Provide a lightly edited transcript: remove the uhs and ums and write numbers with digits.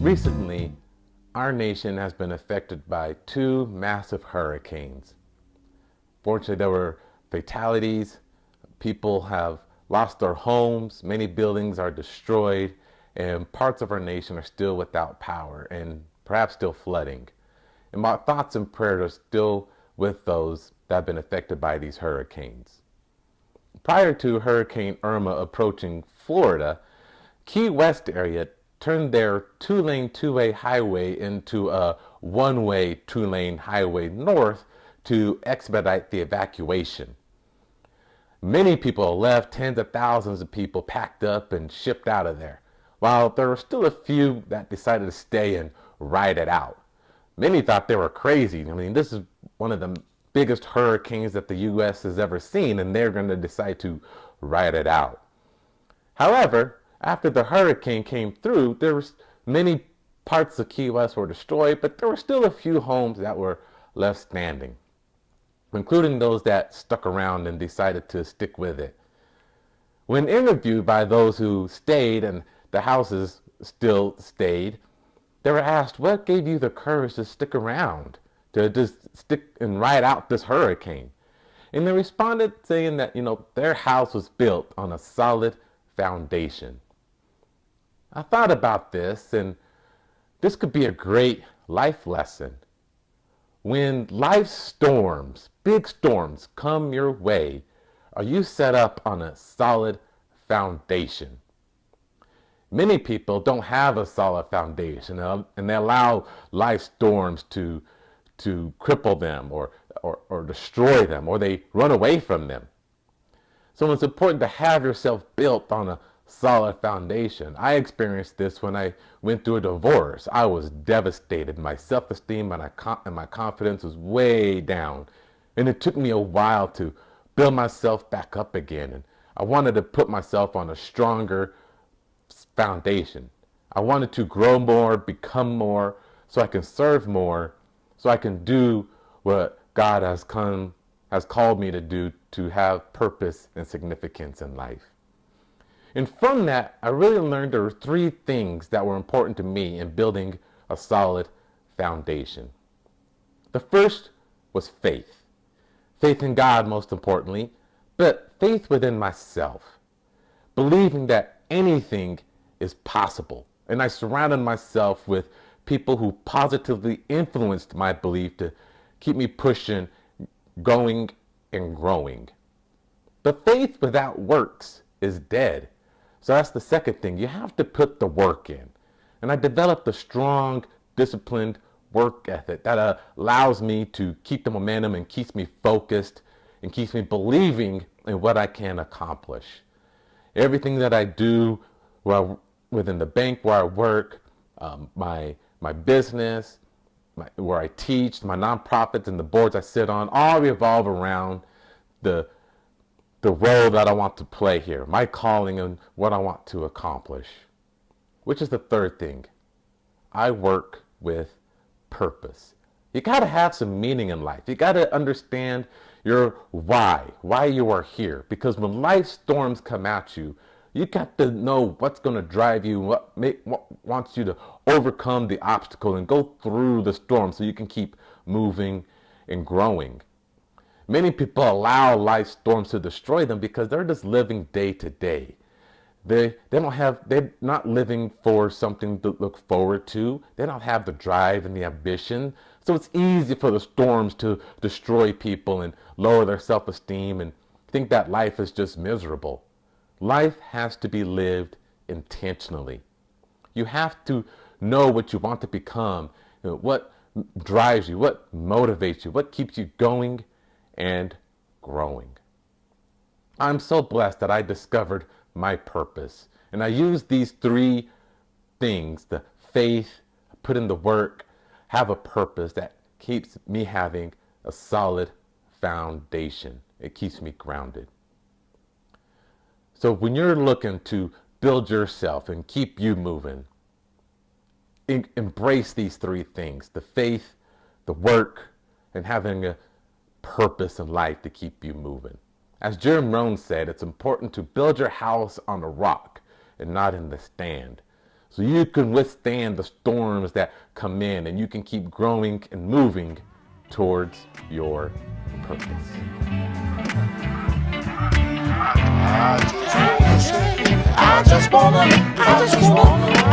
Recently, our nation has been affected by two massive hurricanes. Fortunately, there were fatalities. People have lost their homes. Many buildings are destroyed, and parts of our nation are still without power and perhaps still flooding. And my thoughts and prayers are still with those that have been affected by these hurricanes. Prior to Hurricane Irma approaching Florida, Key West area turned their two-lane two-way highway into a one-way two-lane highway north to expedite the evacuation. Many people left, tens of thousands of people packed up and shipped out of there, while there were still a few that decided to stay and ride it out. Many thought they were crazy. I mean, this is one of the biggest hurricanes that the U.S. has ever seen, and they're going to decide to ride it out. However, after the hurricane came through, there was many parts of Key West were destroyed, but there were still a few homes that were left standing, including those that stuck around and decided to stick with it. When interviewed by those who stayed and the houses still stayed, they were asked, what gave you the courage to stick around, to just stick and ride out this hurricane? And they responded saying that, their house was built on a solid foundation. I thought about this, and this could be a great life lesson. When life's storms, big storms, come your way, are you set up on a solid foundation? Many people don't have a solid foundation, and they allow life storms to cripple them or destroy them, or they run away from them. So it's important to have yourself built on a solid foundation. I experienced this when I went through a divorce. I was devastated. My self-esteem and my confidence was way down. And it took me a while to build myself back up again. And I wanted to put myself on a stronger foundation. I wanted to grow more, become more, so I can serve more, so I can do what God has called me to do, to have purpose and significance in life. And from that, I really learned there were three things that were important to me in building a solid foundation. The first was faith. Faith in God, most importantly, but faith within myself. Believing that anything is possible. And I surrounded myself with people who positively influenced my belief to keep me pushing, going, and growing. But faith without works is dead. So that's the second thing. You have to put the work in. And I developed a strong, disciplined work ethic that allows me to keep the momentum and keeps me focused and keeps me believing in what I can accomplish. Everything that I do within the bank where I work, my business, where I teach, my nonprofits and the boards I sit on, all revolve around the role that I want to play here, my calling and what I want to accomplish. Which is the third thing. I work with purpose. You got to have some meaning in life. You got to understand your why you are here. Because when life storms come at you, you got to know what's going to drive you, what wants you to overcome the obstacle and go through the storm so you can keep moving and growing. Many people allow life storms to destroy them because they're just living day to day. They're not living for something to look forward to. They don't have the drive and the ambition. So it's easy for the storms to destroy people and lower their self-esteem and think that life is just miserable. Life has to be lived intentionally. You have to know what you want to become, what drives you, what motivates you, what keeps you going and growing. I'm so blessed that I discovered my purpose. And I use these three things, the faith, put in the work, have a purpose that keeps me having a solid foundation. It keeps me grounded. So when you're looking to build yourself and keep you moving, embrace these three things, the faith, the work, and having a purpose in life to keep you moving. As Jim Rohn said, it's important to build your house on a rock and not in the stand. So you can withstand the storms that come in, and you can keep growing and moving towards your purpose. I just wanna